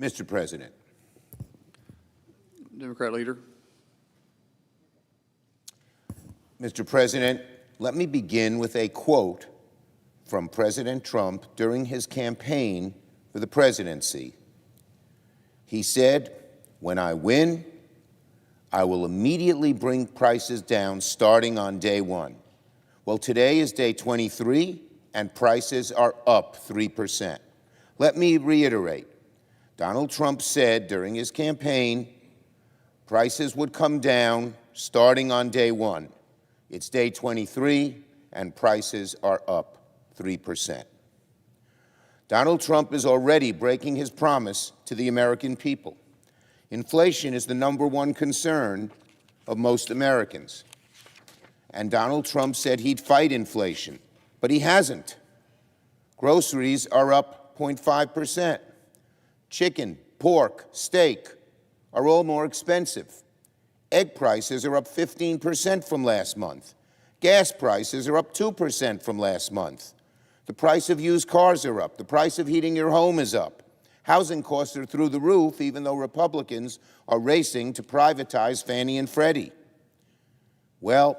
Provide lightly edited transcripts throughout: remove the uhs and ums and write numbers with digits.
Mr. President. Democrat leader. Mr. President, let me begin with a quote from President Trump during his campaign for the presidency. He said, "When I win, I will immediately bring prices down starting on day one." Well, today is day 23, and prices are up 3%. Let me reiterate. Donald Trump said during his campaign prices would come down starting on day one. It's day 23, and prices are up 3%. Donald Trump is already breaking his promise to the American people. Inflation is the #1 concern of most Americans. And Donald Trump said he'd fight inflation, but he hasn't. Groceries are up 0.5%. Chicken, pork, steak are all more expensive. Egg prices are up 15% from last month. Gas prices are up 2% from last month. The price of used cars are up. The price of heating your home is up. Housing costs are through the roof, even though Republicans are racing to privatize Fannie and Freddie. Well,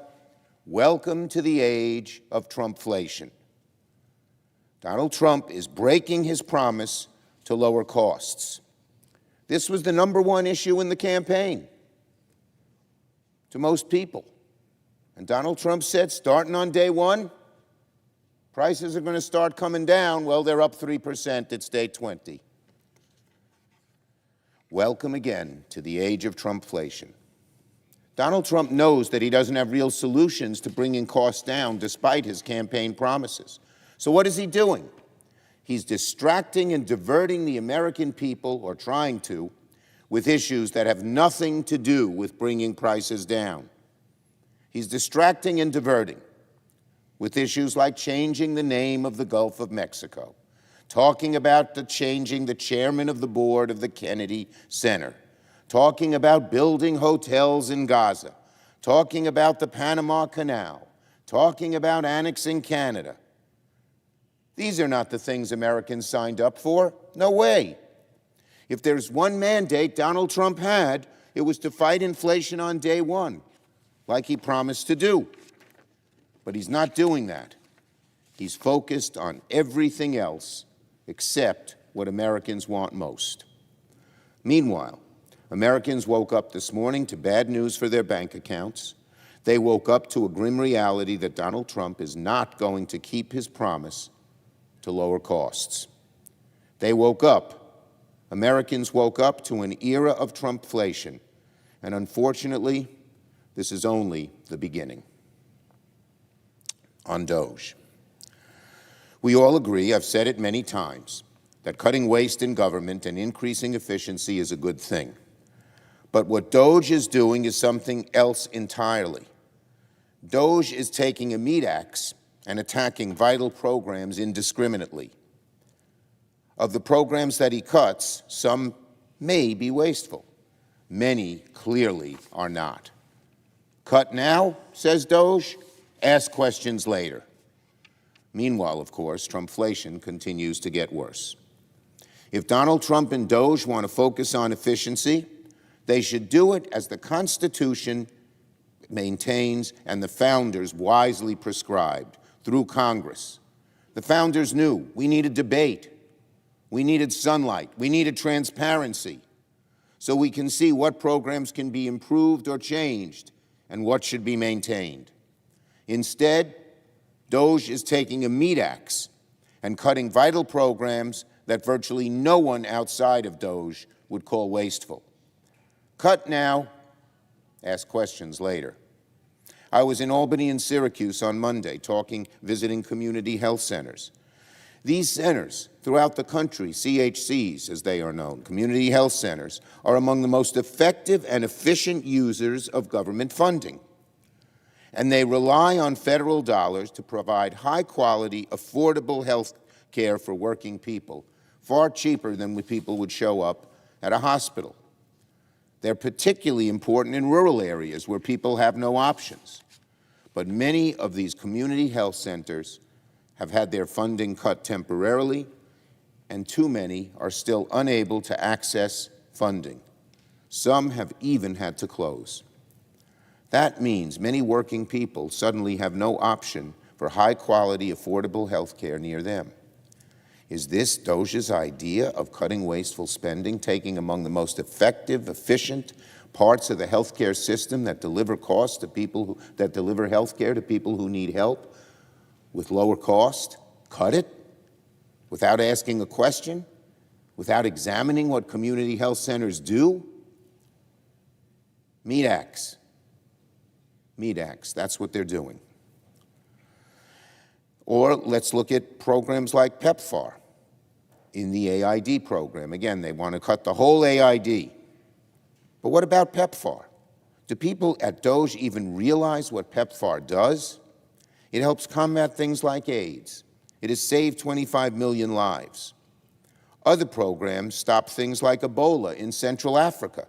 welcome to the age of Trumpflation. Donald Trump is breaking his promise to lower costs. This was the #1 issue in the campaign to most people. And Donald Trump said, starting on day one, prices are going to start coming down. Well, they're up 3%. It's day 20. Welcome again to the age of Trumpflation. Donald Trump knows that he doesn't have real solutions to bringing costs down despite his campaign promises. So what is he doing? He's distracting and diverting the American people, or trying to, with issues that have nothing to do with bringing prices down. He's distracting and diverting with issues like changing the name of the Gulf of Mexico, talking about changing the chairman of the board of the Kennedy Center, talking about building hotels in Gaza, talking about the Panama Canal, talking about annexing Canada. These are not the things Americans signed up for. No way. If there's one mandate Donald Trump had, it was to fight inflation on day one, like he promised to do. But he's not doing that. He's focused on everything else except what Americans want most. Meanwhile, Americans woke up this morning to bad news for their bank accounts. They woke up to a grim reality that Donald Trump is not going to keep his promise to lower costs. They woke up. Americans woke up to an era of Trumpflation. And unfortunately, this is only the beginning. On DOGE. We all agree, I've said it many times, that cutting waste in government and increasing efficiency is a good thing. But what DOGE is doing is something else entirely. DOGE is taking a meat axe and attacking vital programs indiscriminately. Of the programs that he cuts, some may be wasteful. Many clearly are not. Cut now, says DOGE, ask questions later. Meanwhile, of course, Trumpflation continues to get worse. If Donald Trump and DOGE want to focus on efficiency, they should do it as the Constitution maintains and the founders wisely prescribed, through Congress. The founders knew we needed debate, we needed sunlight, we needed transparency, so we can see what programs can be improved or changed and what should be maintained. Instead, DOGE is taking a meat axe and cutting vital programs that virtually no one outside of DOGE would call wasteful. Cut now, ask questions later. I was in Albany and Syracuse on Monday visiting community health centers. These centers throughout the country, CHCs as they are known, community health centers, are among the most effective and efficient users of government funding. And they rely on federal dollars to provide high-quality, affordable health care for working people, far cheaper than when people would show up at a hospital. They're particularly important in rural areas where people have no options. But many of these community health centers have had their funding cut temporarily, and too many are still unable to access funding. Some have even had to close. That means many working people suddenly have no option for high-quality, affordable health care near them. Is this DOGE's idea of cutting wasteful spending, taking among the most effective, efficient parts of the healthcare system that deliver costs to people that deliver health care to people who need help with lower cost? Cut it without asking a question, without examining what community health centers do? Meat axe. Meat axe, that's what they're doing. Or let's look at programs like PEPFAR in the AID program. Again, they want to cut the whole AID. But what about PEPFAR? Do people at DOGE even realize what PEPFAR does? It helps combat things like AIDS. It has saved 25 million lives. Other programs stop things like Ebola in Central Africa.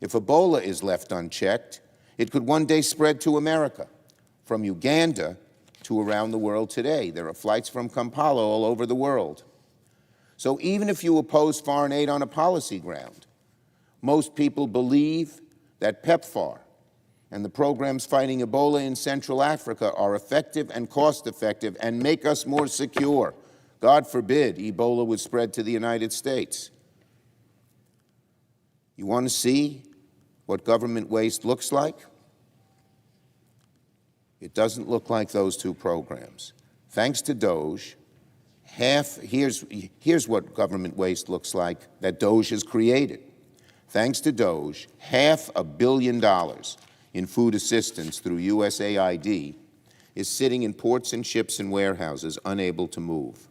If Ebola is left unchecked, it could one day spread to America, from Uganda to around the world today. There are flights from Kampala all over the world. So even if you oppose foreign aid on a policy ground, most people believe that PEPFAR and the programs fighting Ebola in Central Africa are effective and cost-effective and make us more secure. God forbid Ebola would spread to the United States. You want to see what government waste looks like? It doesn't look like those two programs. Thanks to DOGE, here's what government waste looks like that DOGE has created. Thanks to DOGE, $500 million in food assistance through USAID is sitting in ports and ships and warehouses unable to move.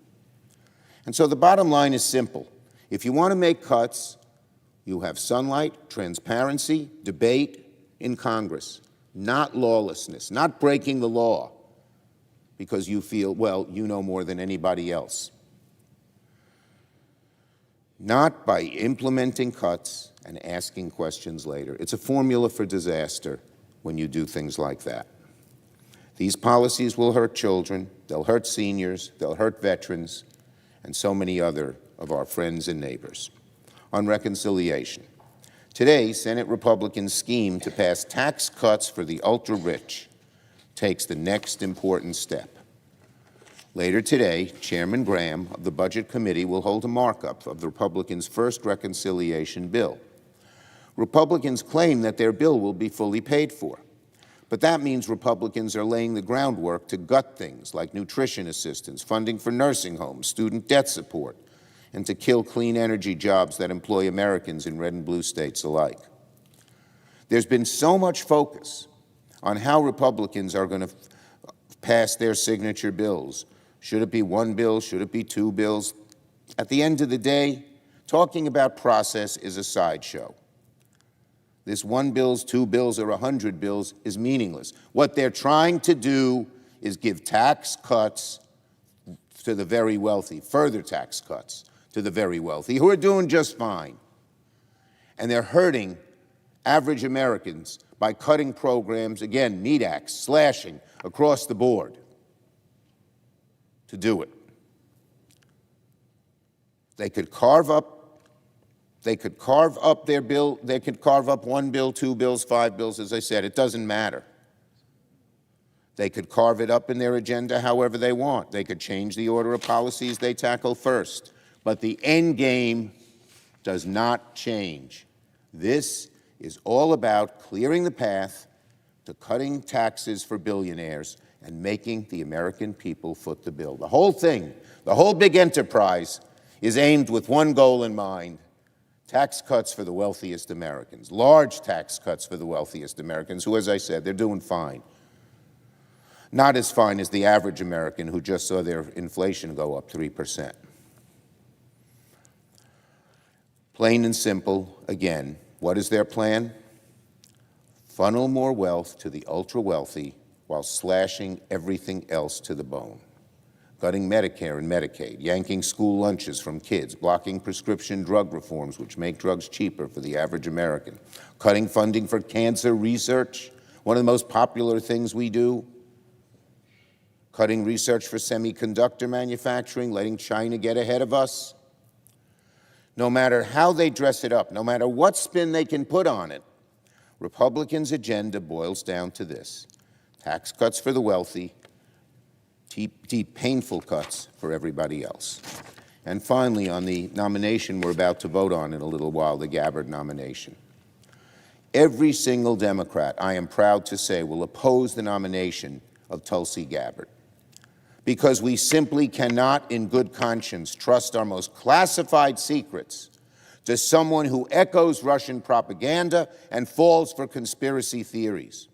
And so the bottom line is simple. If you want to make cuts, you have sunlight, transparency, debate in Congress, not lawlessness, not breaking the law because you feel, well, you know more than anybody else. Not by implementing cuts and asking questions later. It's a formula for disaster when you do things like that. These policies will hurt children, they'll hurt seniors, they'll hurt veterans, and so many other of our friends and neighbors. On reconciliation. Today, Senate Republicans' scheme to pass tax cuts for the ultra-rich takes the next important step. Later today, Chairman Graham of the Budget Committee will hold a markup of the Republicans' first reconciliation bill. Republicans claim that their bill will be fully paid for, but that means Republicans are laying the groundwork to gut things like nutrition assistance, funding for nursing homes, student debt support, and to kill clean energy jobs that employ Americans in red and blue states alike. There's been so much focus on how Republicans are going to pass their signature bills. Should it be one bill? Should it be two bills? At the end of the day, talking about process is a sideshow. This one bills, two bills, or 100 bills is meaningless. What they're trying to do is give tax cuts to the very wealthy, further tax cuts to the very wealthy, who are doing just fine. And they're hurting average Americans by cutting programs, again, meat axe, slashing across the board to do it. They could carve up their bill, they could carve up one bill, two bills, five bills, as I said, it doesn't matter. They could carve it up in their agenda however they want. They could change the order of policies they tackle first. But the end game does not change. This is all about clearing the path to cutting taxes for billionaires and making the American people foot the bill. The whole thing, the whole big enterprise is aimed with one goal in mind: tax cuts for the wealthiest Americans, large tax cuts for the wealthiest Americans, who, as I said, they're doing fine. Not as fine as the average American who just saw their inflation go up 3%. Plain and simple, again, what is their plan? Funnel more wealth to the ultra-wealthy while slashing everything else to the bone. Cutting Medicare and Medicaid, yanking school lunches from kids, blocking prescription drug reforms which make drugs cheaper for the average American, cutting funding for cancer research, one of the most popular things we do, cutting research for semiconductor manufacturing, letting China get ahead of us. no matter how they dress it up, no matter what spin they can put on it, Republicans' agenda boils down to this: tax cuts for the wealthy, deep, painful cuts for everybody else. And finally, on the nomination we're about to vote on in a little while, the Gabbard nomination. Every single Democrat, I am proud to say, will oppose the nomination of Tulsi Gabbard, because we simply cannot, in good conscience, trust our most classified secrets to someone who echoes Russian propaganda and falls for conspiracy theories.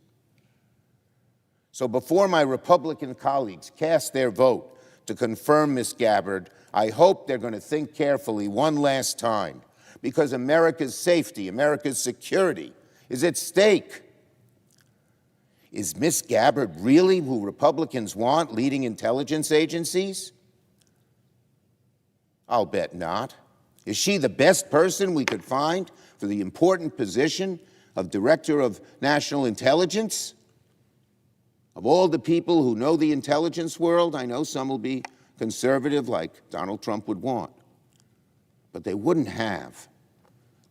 So before my Republican colleagues cast their vote to confirm Ms. Gabbard, I hope they're going to think carefully one last time, because America's safety, America's security is at stake. Is Ms. Gabbard really who Republicans want leading intelligence agencies? I'll bet not. Is she the best person we could find for the important position of Director of National Intelligence? Of all the people who know the intelligence world, I know some will be conservative like Donald Trump would want, but they wouldn't have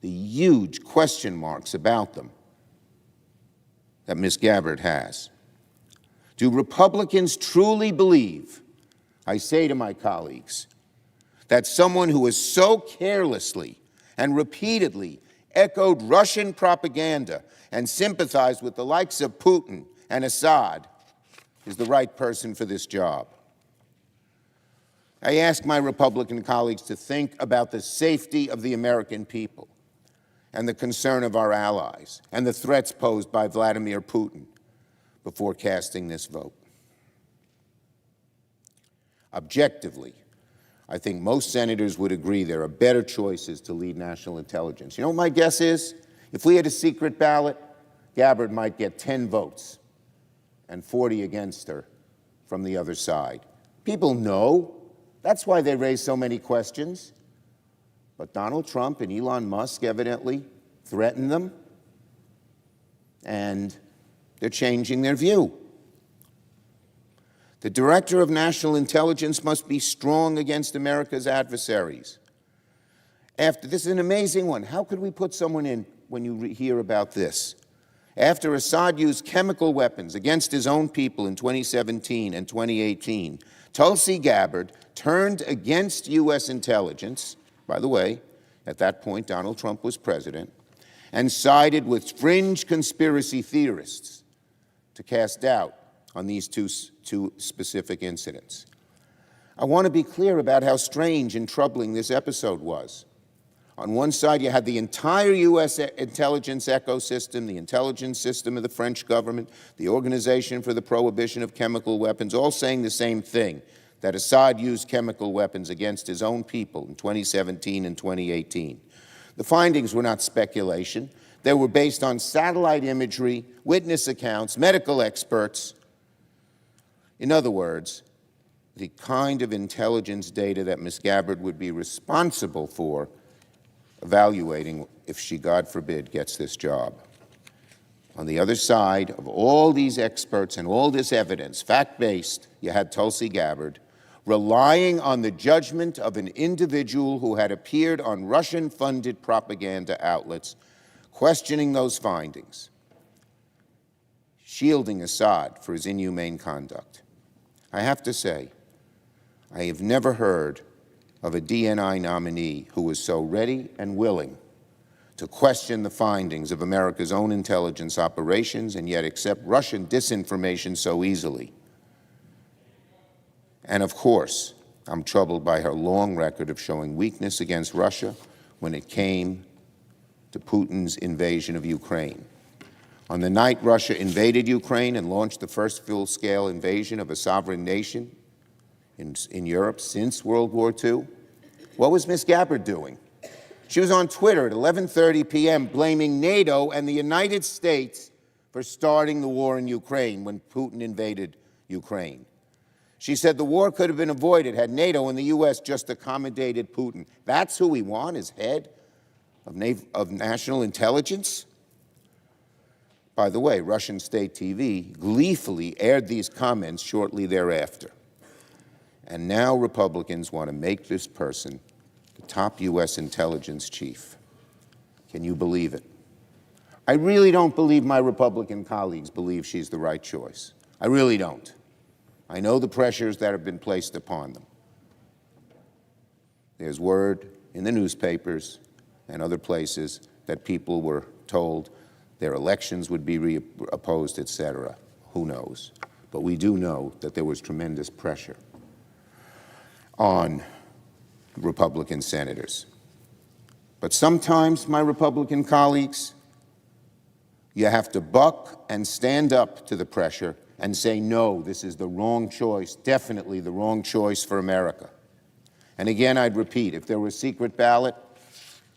the huge question marks about them that Ms. Gabbard has. Do Republicans truly believe, I say to my colleagues, that someone who has so carelessly and repeatedly echoed Russian propaganda and sympathized with the likes of Putin and Assad is the right person for this job? I ask my Republican colleagues to think about the safety of the American people and the concern of our allies and the threats posed by Vladimir Putin before casting this vote. Objectively, I think most senators would agree there are better choices to lead national intelligence. You know what my guess is? If we had a secret ballot, Gabbard might get 10 votes and 40 against her from the other side. People know. That's why they raise so many questions. But Donald Trump and Elon Musk evidently threaten them, and they're changing their view. The Director of National Intelligence must be strong against America's adversaries. This is an amazing one. How could we put someone in when you hear about this? After Assad used chemical weapons against his own people in 2017 and 2018, Tulsi Gabbard turned against U.S. intelligence. By the way, at that point, Donald Trump was president, and sided with fringe conspiracy theorists to cast doubt on these two specific incidents. I want to be clear about how strange and troubling this episode was. On one side, you had the entire U.S. intelligence ecosystem, the intelligence system of the French government, the Organization for the Prohibition of Chemical Weapons, all saying the same thing, that Assad used chemical weapons against his own people in 2017 and 2018. The findings were not speculation. They were based on satellite imagery, witness accounts, medical experts. In other words, the kind of intelligence data that Ms. Gabbard would be responsible for evaluating if she, God forbid, gets this job. On the other side of all these experts and all this evidence, fact-based, you had Tulsi Gabbard relying on the judgment of an individual who had appeared on Russian-funded propaganda outlets, questioning those findings, shielding Assad for his inhumane conduct. I have to say, I have never heard of a DNI nominee who was so ready and willing to question the findings of America's own intelligence operations and yet accept Russian disinformation so easily. And of course, I'm troubled by her long record of showing weakness against Russia when it came to Putin's invasion of Ukraine. On the night Russia invaded Ukraine and launched the first full-scale invasion of a sovereign nation in Europe since World War II, what was Ms. Gabbard doing? She was on Twitter at 11:30 p.m. blaming NATO and the United States for starting the war in Ukraine when Putin invaded Ukraine. She said the war could have been avoided had NATO and the U.S. just accommodated Putin. That's who we want as head of national intelligence? By the way, Russian state TV gleefully aired these comments shortly thereafter. And now Republicans want to make this person the top U.S. intelligence chief. Can you believe it? I really don't believe my Republican colleagues believe she's the right choice. I really don't. I know the pressures that have been placed upon them. There's word in the newspapers and other places that people were told their elections would be opposed, etc. Who knows? But we do know that there was tremendous pressure on Republican senators. But sometimes, my Republican colleagues, you have to buck and stand up to the pressure and say, no, this is the wrong choice, definitely the wrong choice for America. And again, I'd repeat, if there were a secret ballot,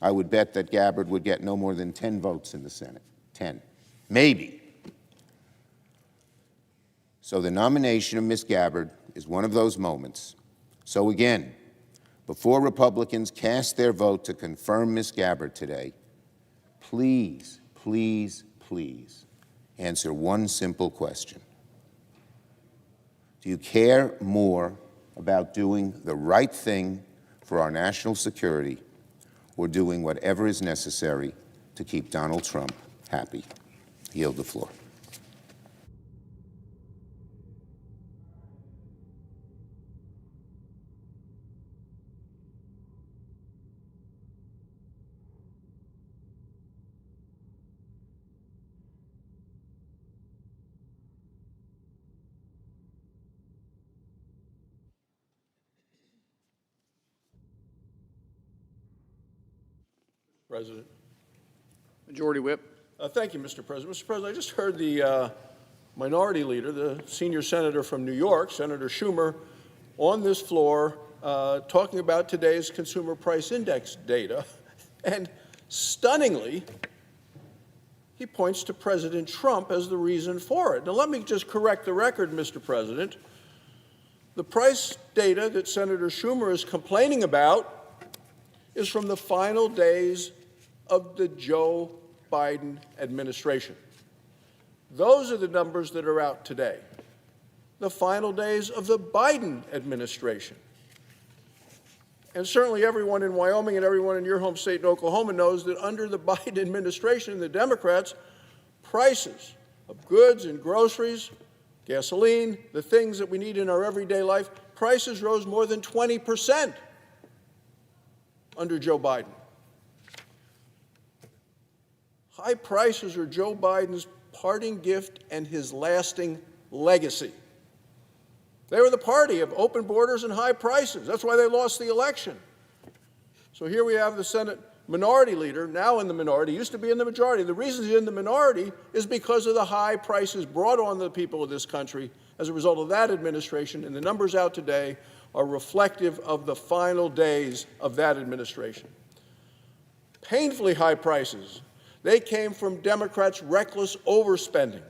I would bet that Gabbard would get no more than 10 votes in the Senate. 10. Maybe. So the nomination of Ms. Gabbard is one of those moments. So again, before Republicans cast their vote to confirm Ms. Gabbard today, please, please, please answer one simple question. Do you care more about doing the right thing for our national security or doing whatever is necessary to keep Donald Trump happy? I yield the floor. President. Majority Whip. Thank you, Mr. President. Mr. President, I just heard the minority leader, the senior senator from New York, Senator Schumer, on this floor talking about today's consumer price index data. And stunningly, he points to President Trump as the reason for it. Now, let me just correct the record, Mr. President. The price data that Senator Schumer is complaining about is from the final days of the Joe Biden administration. Those are the numbers that are out today. The final days of the Biden administration. And certainly everyone in Wyoming and everyone in your home state in Oklahoma knows that under the Biden administration and the Democrats, prices of goods and groceries, gasoline, the things that we need in our everyday life, prices rose more than 20% under Joe Biden. High prices are Joe Biden's parting gift and his lasting legacy. They were the party of open borders and high prices. That's why they lost the election. So here we have the Senate minority leader, now in the minority, used to be in the majority. The reason he's in the minority is because of the high prices brought on the people of this country as a result of that administration, and the numbers out today are reflective of the final days of that administration. Painfully high prices. They came from Democrats' reckless overspending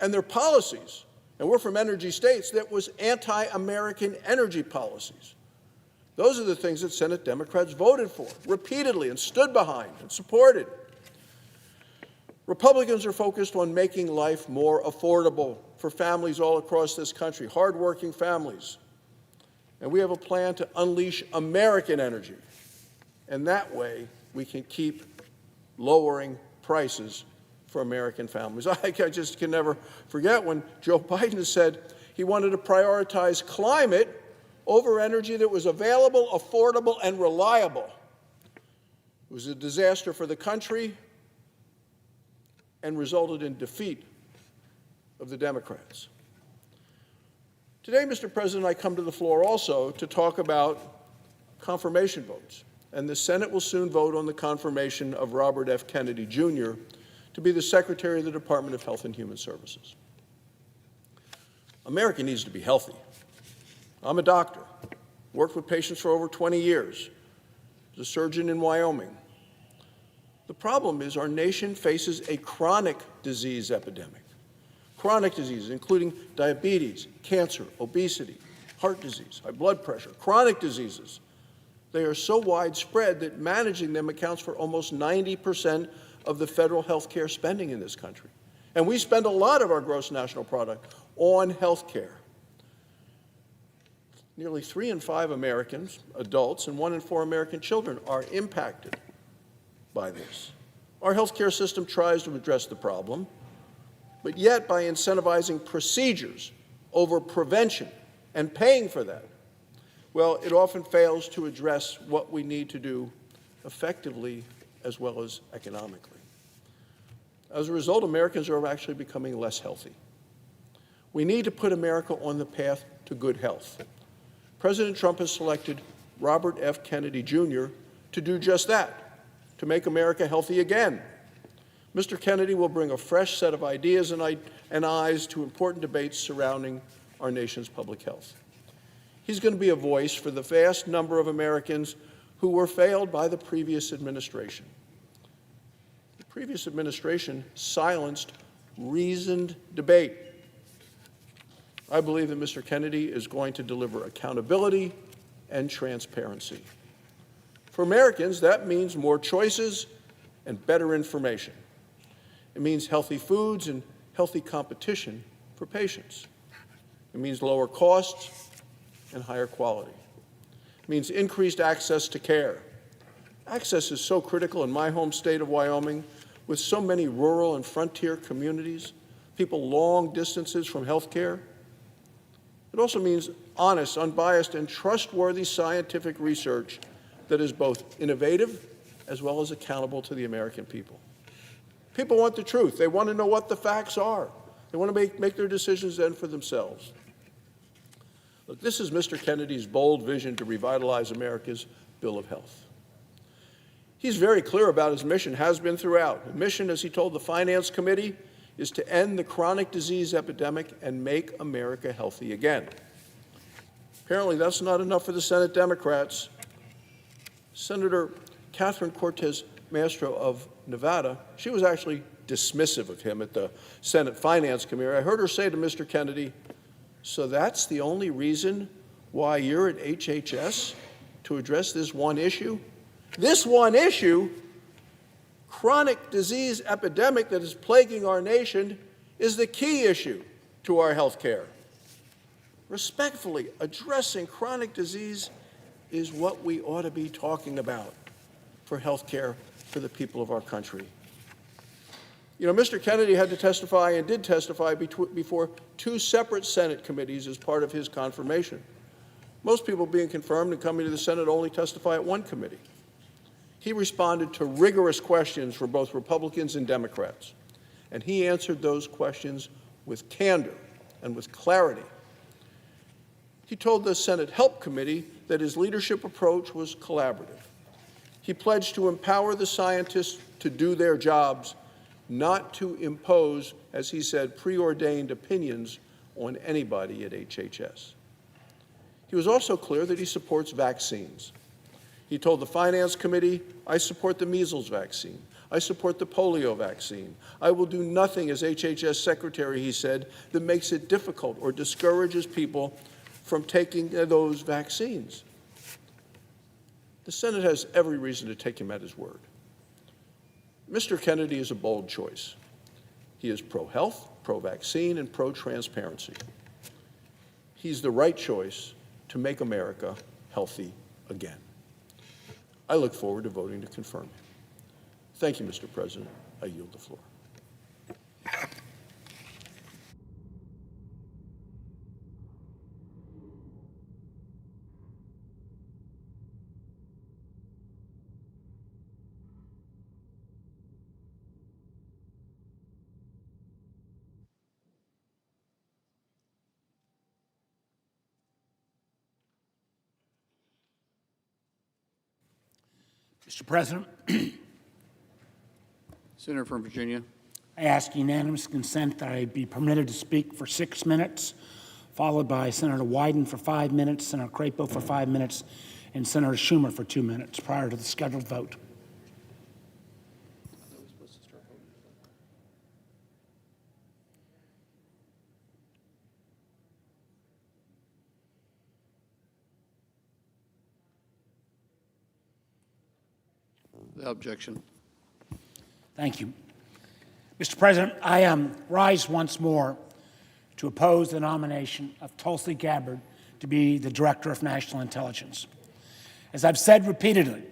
and their policies, and we're from energy states, that was anti-American energy policies. Those are the things that Senate Democrats voted for repeatedly and stood behind and supported. Republicans are focused on making life more affordable for families all across this country, hardworking families. And we have a plan to unleash American energy. And that way, we can keep lowering prices for American families. I just can never forget when Joe Biden said he wanted to prioritize climate over energy that was available, affordable, and reliable. It was a disaster for the country and resulted in defeat of the Democrats. Today, Mr. President, I come to the floor also to talk about confirmation votes. And the Senate will soon vote on the confirmation of Robert F. Kennedy, Jr. to be the Secretary of the Department of Health and Human Services. America needs to be healthy. I'm a doctor, worked with patients for over 20 years, was a surgeon in Wyoming. The problem is our nation faces a chronic disease epidemic. Chronic diseases, including diabetes, cancer, obesity, heart disease, high blood pressure, chronic diseases. They are so widespread that managing them accounts for almost 90% of the federal health care spending in this country. And we spend a lot of our gross national product on health care. Nearly 3 in 5 Americans, adults, and 1 in 4 American children are impacted by this. Our healthcare system tries to address the problem, but yet by incentivizing procedures over prevention and paying for that, well, it often fails to address what we need to do effectively as well as economically. As a result, Americans are actually becoming less healthy. We need to put America on the path to good health. President Trump has selected Robert F. Kennedy Jr. to do just that, to make America healthy again. Mr. Kennedy will bring a fresh set of ideas and eyes to important debates surrounding our nation's public health. He's going to be a voice for the vast number of Americans who were failed by the previous administration. The previous administration silenced reasoned debate. I believe that Mr. Kennedy is going to deliver accountability and transparency. For Americans, that means more choices and better information. It means healthy foods and healthy competition for patients. It means lower costs and higher quality. It means increased access to care. Access is so critical in my home state of Wyoming, with so many rural and frontier communities, people long distances from health care. It also means honest, unbiased, and trustworthy scientific research that is both innovative as well as accountable to the American people. People want the truth. They want to know what the facts are. They want to make their decisions then for themselves. Look, this is Mr. Kennedy's bold vision to revitalize America's Bill of Health. He's very clear about his mission, has been throughout. The mission, as he told the Finance Committee, is to end the chronic disease epidemic and make America healthy again. Apparently, that's not enough for the Senate Democrats. Senator Catherine Cortez Masto of Nevada, she was actually dismissive of him at the Senate Finance Committee. I heard her say to Mr. Kennedy, "So that's the only reason why you're at HHS, to address this one issue? This one issue, chronic disease epidemic that is plaguing our nation, is the key issue to our health care. Respectfully, addressing chronic disease is what we ought to be talking about for health care for the people of our country." You know, Mr. Kennedy had to testify and did testify before 2 separate Senate committees as part of his confirmation. Most people being confirmed and coming to the Senate only testify at one committee. He responded to rigorous questions from both Republicans and Democrats, and he answered those questions with candor and with clarity. He told the Senate Help Committee that his leadership approach was collaborative. He pledged to empower the scientists to do their jobs, not to impose, as he said, preordained opinions on anybody at HHS. He was also clear that he supports vaccines. He told the Finance Committee, "I support the measles vaccine. I support the polio vaccine. I will do nothing as HHS Secretary," he said, "that makes it difficult or discourages people from taking those vaccines." The Senate has every reason to take him at his word. Mr. Kennedy is a bold choice. He is pro-health, pro-vaccine, and pro-transparency. He's the right choice to make America healthy again. I look forward to voting to confirm him. Thank you, Mr. President. I yield the floor. Mr. President, Senator from Virginia. I ask unanimous consent that I be permitted to speak for 6 minutes, followed by Senator Wyden for 5 minutes, Senator Crapo for 5 minutes, and Senator Schumer for 2 minutes prior to the scheduled vote. Without objection. Thank you. Mr. President, I rise once more to oppose the nomination of Tulsi Gabbard to be the Director of National Intelligence. As I've said repeatedly,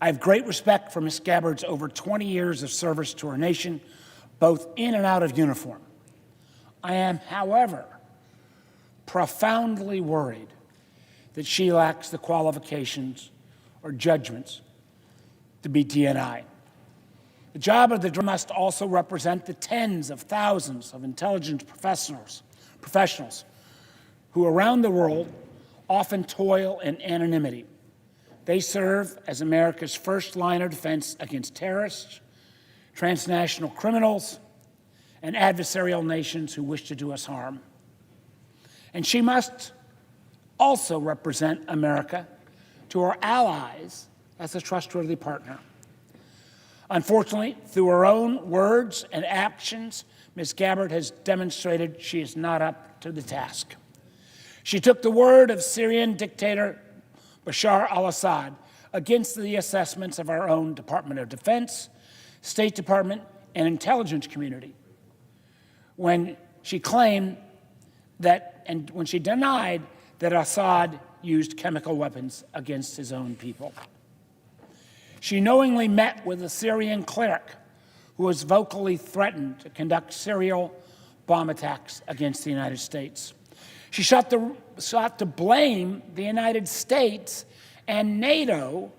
I have great respect for Ms. Gabbard's over 20 years of service to our nation, both in and out of uniform. I am, however, profoundly worried that she lacks the qualifications or judgments to be DNI. The job of the director must also represent the tens of thousands of intelligence professionals who around the world often toil in anonymity. They serve as America's first line of defense against terrorists, transnational criminals, and adversarial nations who wish to do us harm. And she must also represent America to our allies as a trustworthy partner. Unfortunately, through her own words and actions, Ms. Gabbard has demonstrated she is not up to the task. She took the word of Syrian dictator Bashar al-Assad against the assessments of our own Department of Defense, State Department, and intelligence community when she claimed that, and when she denied that Assad used chemical weapons against his own people. She knowingly met with a Syrian cleric who was vocally threatened to conduct serial bomb attacks against the United States. She sought to blame the United States and NATO,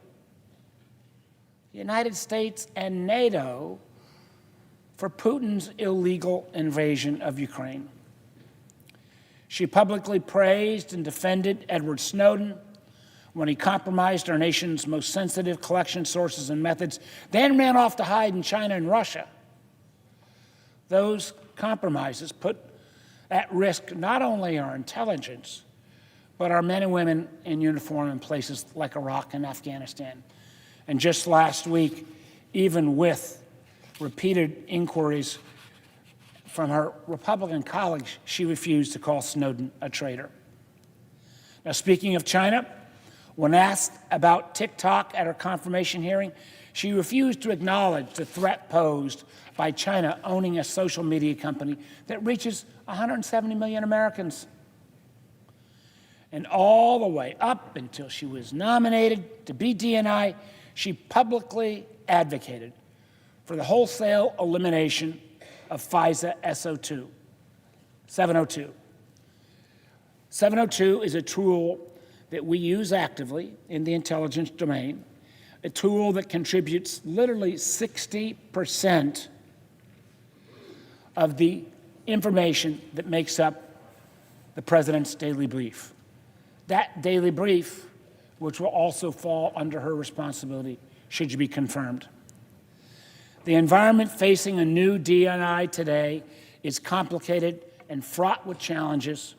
for Putin's illegal invasion of Ukraine. She publicly praised and defended Edward Snowden when he compromised our nation's most sensitive collection sources and methods, then ran off to hide in China and Russia. Those compromises put at risk not only our intelligence, but our men and women in uniform in places like Iraq and Afghanistan. And just last week, even with repeated inquiries from her Republican colleagues, she refused to call Snowden a traitor. Now, speaking of China, when asked about TikTok at her confirmation hearing, she refused to acknowledge the threat posed by China owning a social media company that reaches 170 million Americans. And all the way up until she was nominated to be DNI, she publicly advocated for the wholesale elimination of FISA 702. 702 is a tool that we use actively in the intelligence domain, a tool that contributes literally 60% of the information that makes up the president's daily brief. That daily brief, which will also fall under her responsibility, should be confirmed. The environment facing a new DNI today is complicated and fraught with challenges.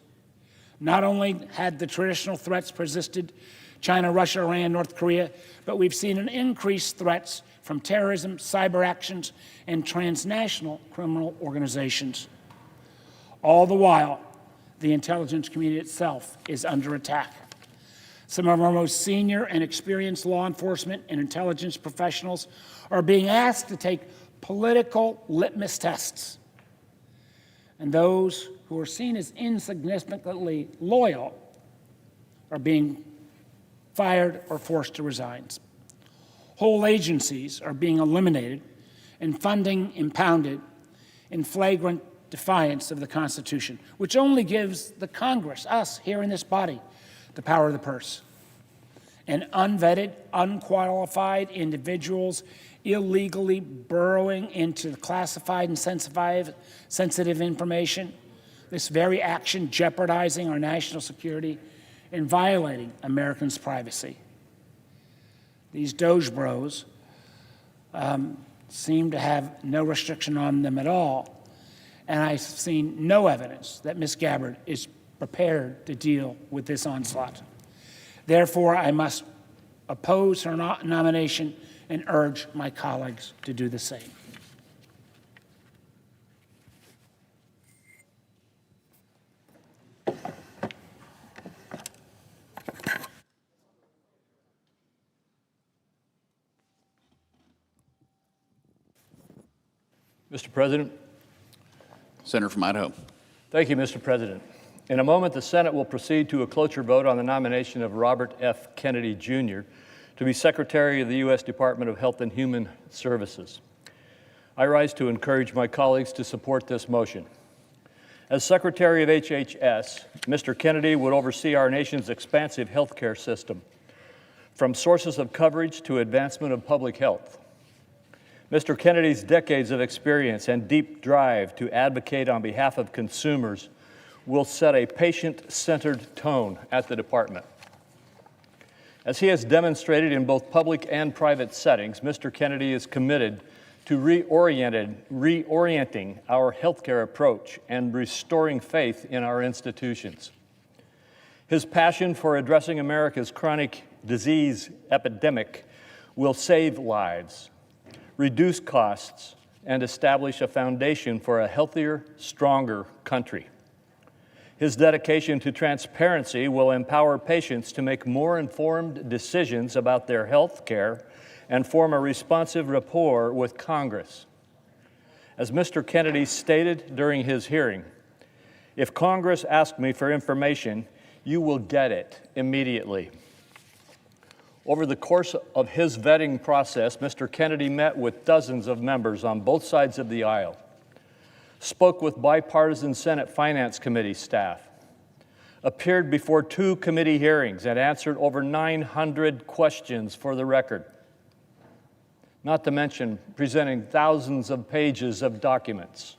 Not only had the traditional threats persisted, China, Russia, Iran, North Korea, but we've seen an increased threats from terrorism, cyber actions, and transnational criminal organizations. All the while, the intelligence community itself is under attack. Some of our most senior and experienced law enforcement and intelligence professionals are being asked to take political litmus tests. And those who are seen as insignificantly loyal are being fired or forced to resign. Whole agencies are being eliminated and funding impounded in flagrant defiance of the Constitution, which only gives the Congress, us here in this body, the power of the purse. And unvetted, unqualified individuals illegally burrowing into classified and sensitive information, this very action jeopardizing our national security and violating Americans' privacy. These DOGE bros seem to have no restriction on them at all, and I've seen no evidence that Ms. Gabbard is prepared to deal with this onslaught. Therefore, I must oppose her nomination and urge my colleagues to do the same. Mr. President. Senator from Idaho. Thank you, Mr. President. In a moment, the Senate will proceed to a cloture vote on the nomination of Robert F. Kennedy Jr. to be Secretary of the U.S. Department of Health and Human Services. I rise to encourage my colleagues to support this motion. As Secretary of HHS, Mr. Kennedy would oversee our nation's expansive healthcare system, from sources of coverage to advancement of public health. Mr. Kennedy's decades of experience and deep drive to advocate on behalf of consumers will set a patient-centered tone at the department. As he has demonstrated in both public and private settings, Mr. Kennedy is committed to reorienting our healthcare approach and restoring faith in our institutions. His passion for addressing America's chronic disease epidemic will save lives, reduce costs, and establish a foundation for a healthier, stronger country. His dedication to transparency will empower patients to make more informed decisions about their health care and form a responsive rapport with Congress. As Mr. Kennedy stated during his hearing, "If Congress asks me for information, you will get it immediately." Over the course of his vetting process, Mr. Kennedy met with dozens of members on both sides of the aisle, spoke with bipartisan Senate Finance Committee staff, appeared before 2 committee hearings, and answered over 900 questions for the record, not to mention presenting thousands of pages of documents.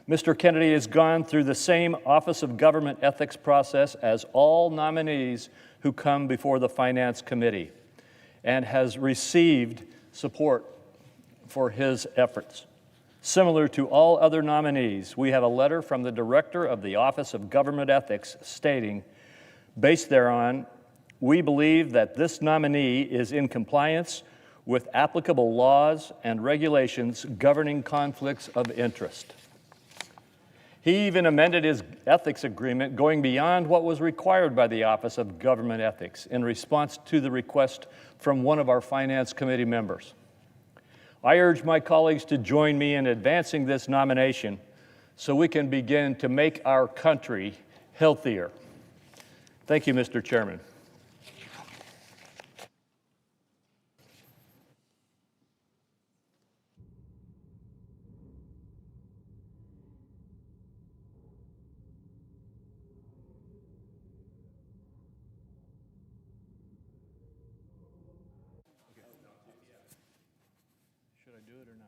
Mr. Kennedy has gone through the same Office of Government Ethics process as all nominees who come before the Finance Committee and has received support for his efforts. Similar to all other nominees, we have a letter from the Director of the Office of Government Ethics stating, based thereon, we believe that this nominee is in compliance with applicable laws and regulations governing conflicts of interest. He even amended his ethics agreement, going beyond what was required by the Office of Government Ethics in response to the request from one of our Finance Committee members. I urge my colleagues to join me in advancing this nomination so we can begin to make our country healthier. Thank you, Mr. Chairman. Should I do it or not?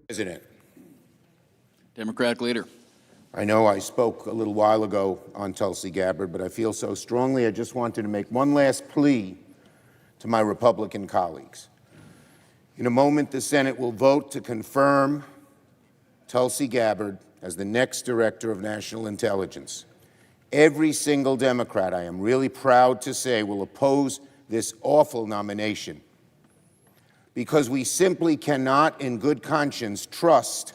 President, Democratic leader. I know I spoke a little while ago on Tulsi Gabbard, but I feel so strongly I just wanted to make one last plea to my Republican colleagues. In a moment, the Senate will vote to confirm Tulsi Gabbard as the next Director of National Intelligence. every single Democrat, I am really proud to say, will oppose this awful nomination because we simply cannot, in good conscience, trust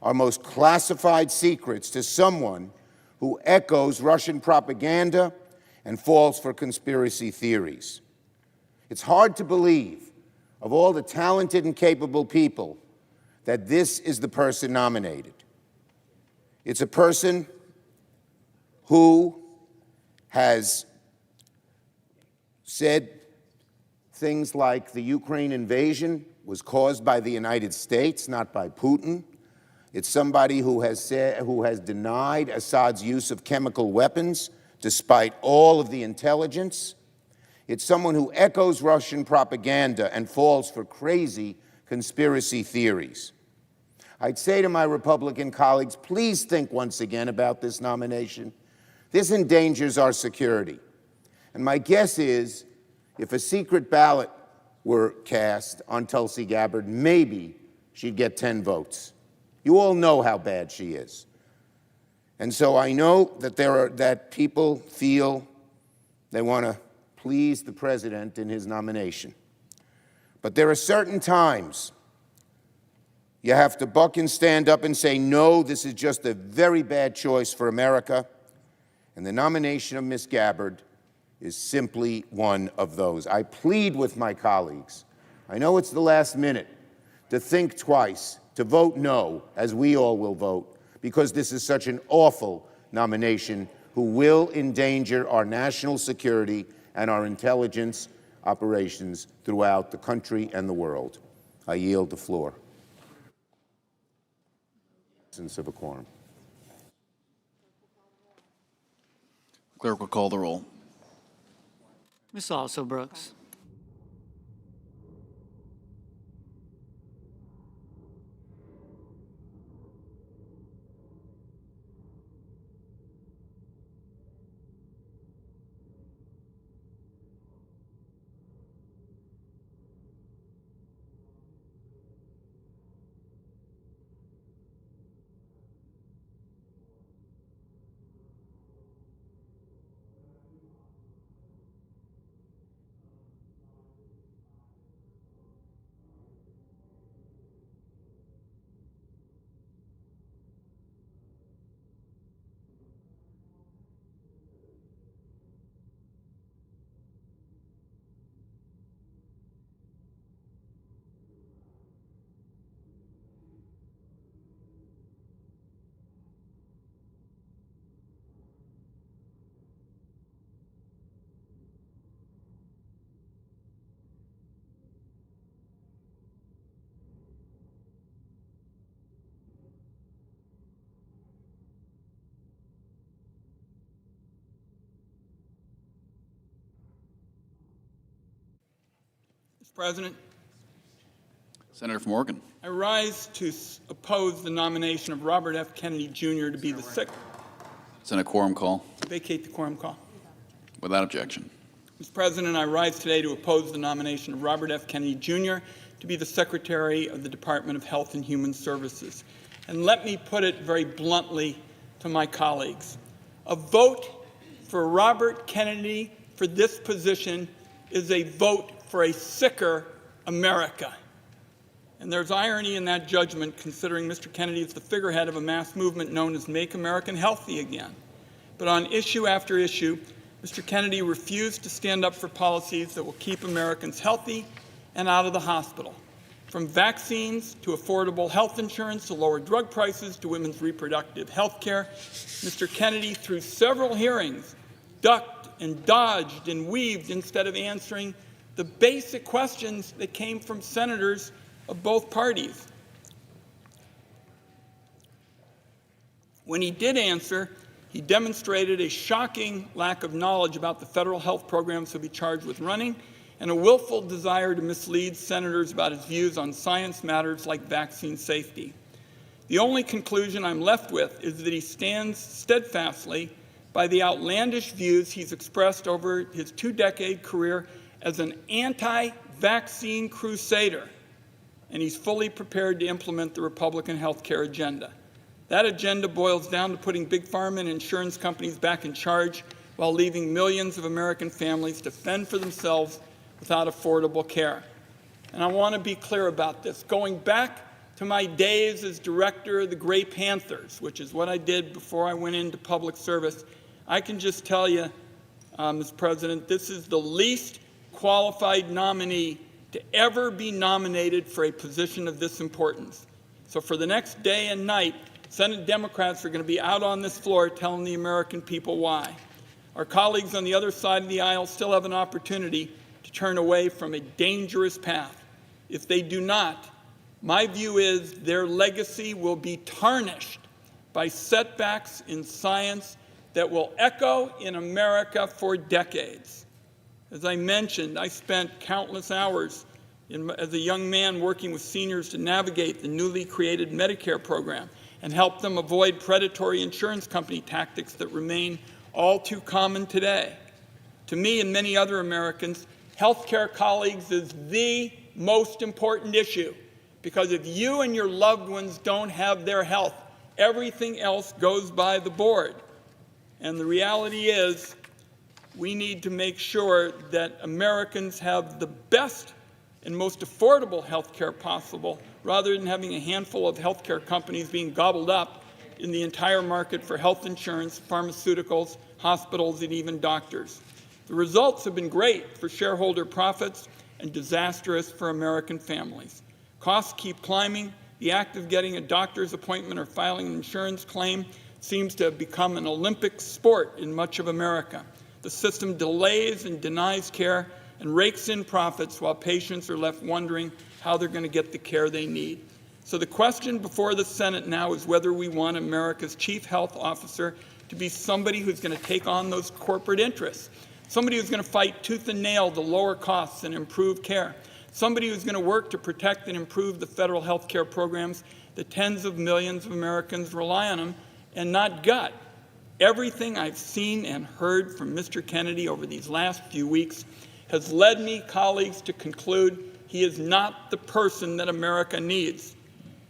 our most classified secrets to someone who echoes Russian propaganda and falls for conspiracy theories. It's hard to believe, of all the talented and capable people, that this is the person nominated. It's a person who has said things like the Ukraine invasion was caused by the United States, not by Putin. It's somebody who has denied Assad's use of chemical weapons despite all of the intelligence. It's someone who echoes Russian propaganda and falls for crazy conspiracy theories. I'd say to my Republican colleagues, please think once again about this nomination. This endangers our security. And my guess is, if a secret ballot were cast on Tulsi Gabbard, maybe she'd get 10 votes. You all know how bad she is. And so I know that people feel they want to please the president in his nomination. But there are certain times you have to buck and stand up and say, no, this is just a very bad choice for America. And the nomination of Ms. Gabbard is simply one of those. I plead with my colleagues, I know it's the last minute, to think twice, to vote no, as we all will vote, because this is such an awful nomination who will endanger our national security and our intelligence operations throughout the country and the world. I yield the floor. Absence of a quorum. Clerk will call the roll. Ms. Also Brooks. Mr. President, Senator from Oregon. I rise to oppose the nomination of Robert F. Kennedy Jr. to be the Senate quorum call. vacate the quorum call. Without objection. Mr. President, I rise today to oppose the nomination of Robert F. Kennedy Jr. to be the Secretary of the Department of Health and Human Services. And let me put it very bluntly to my colleagues. A vote for Robert Kennedy for this position is a vote for a sicker America. And there's irony in that judgment, considering Mr. Kennedy is the figurehead of a mass movement known as Make America Healthy Again. But on issue after issue, Mr. Kennedy refused to stand up for policies that will keep Americans healthy and out of the hospital. From vaccines to affordable health insurance to lower drug prices to women's reproductive health care, Mr. Kennedy, through several hearings, ducked and dodged and weaved instead of answering the basic questions that came from senators of both parties. When he did answer, he demonstrated a shocking lack of knowledge about the federal health programs he'll be charged with running and a willful desire to mislead senators about his views on science matters like vaccine safety. The only conclusion I'm left with is that he stands steadfastly by the outlandish views he's expressed over his two-decade career as an anti-vaccine crusader, and he's fully prepared to implement the Republican health care agenda. That agenda boils down to putting big pharma and insurance companies back in charge while leaving millions of American families to fend for themselves without affordable care. And I want to be clear about this. Going back to my days as director of the Gray Panthers, which is what I did before I went into public service, I can just tell you, Mr. President, this is the least qualified nominee to ever be nominated for a position of this importance. So for the next day and night, Senate Democrats are going to be out on this floor telling the American people why. Our colleagues on the other side of the aisle still have an opportunity to turn away from a dangerous path. If they do not, my view is their legacy will be tarnished by setbacks in science that will echo in America for decades. As I mentioned, I spent countless hours as a young man working with seniors to navigate the newly created Medicare program and help them avoid predatory insurance company tactics that remain all too common today. To me and many other Americans, healthcare colleagues is the most important issue, because if you and your loved ones don't have their health, everything else goes by the board. And the reality is, we need to make sure that Americans have the best and most affordable health care possible, rather than having a handful of health care companies being gobbled up in the entire market for health insurance, pharmaceuticals, hospitals, and even doctors. The results have been great for shareholder profits and disastrous for American families. Costs keep climbing. The act of getting a doctor's appointment or filing an insurance claim seems to have become an Olympic sport in much of America. The system delays and denies care and rakes in profits while patients are left wondering how they're going to get the care they need. So the question before the Senate now is whether we want America's chief health officer to be somebody who's going to take on those corporate interests, somebody who's going to fight tooth and nail to lower costs and improve care, somebody who's going to work to protect and improve the federal health care programs that tens of millions of Americans rely on them, and not gut. Everything I've seen and heard from Mr. Kennedy over these last few weeks has led me, colleagues, to conclude he is not the person that America needs.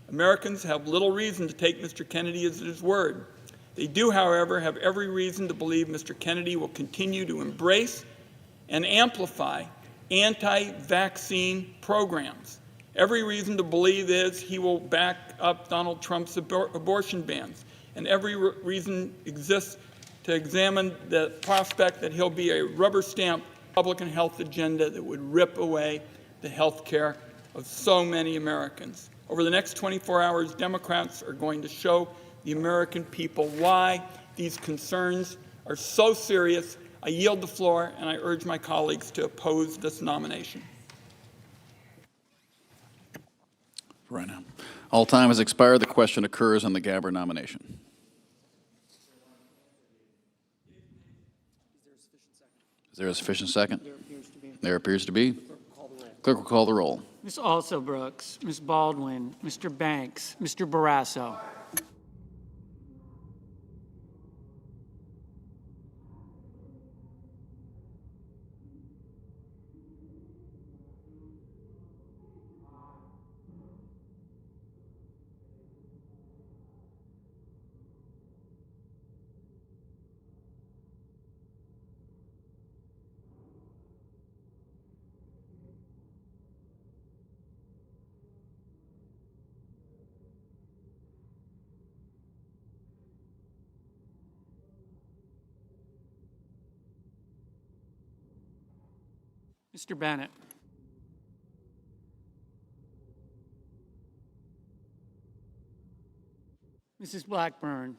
Americans have little reason to take Mr. Kennedy at his word. They do, however, have every reason to believe Mr. Kennedy will continue to embrace and amplify anti-vaccine programs. Every reason to believe is he will back up Donald Trump's abortion bans, and every reason exists to examine the prospect that he'll be a rubber-stamped Republican health agenda that would rip away the health care of so many Americans. Over the next 24 hours, Democrats are going to show the American people why these concerns are so serious. I yield the floor, and I urge my colleagues to oppose this nomination. Right now. All time has expired. The question occurs on the Gabbard nomination. Is there a sufficient second? There appears to be. Clerk will call the roll. Ms. Also Brooks, Ms. Baldwin, Mr. Banks, Mr. Barrasso. Mr. Bennett. Mrs. Blackburn.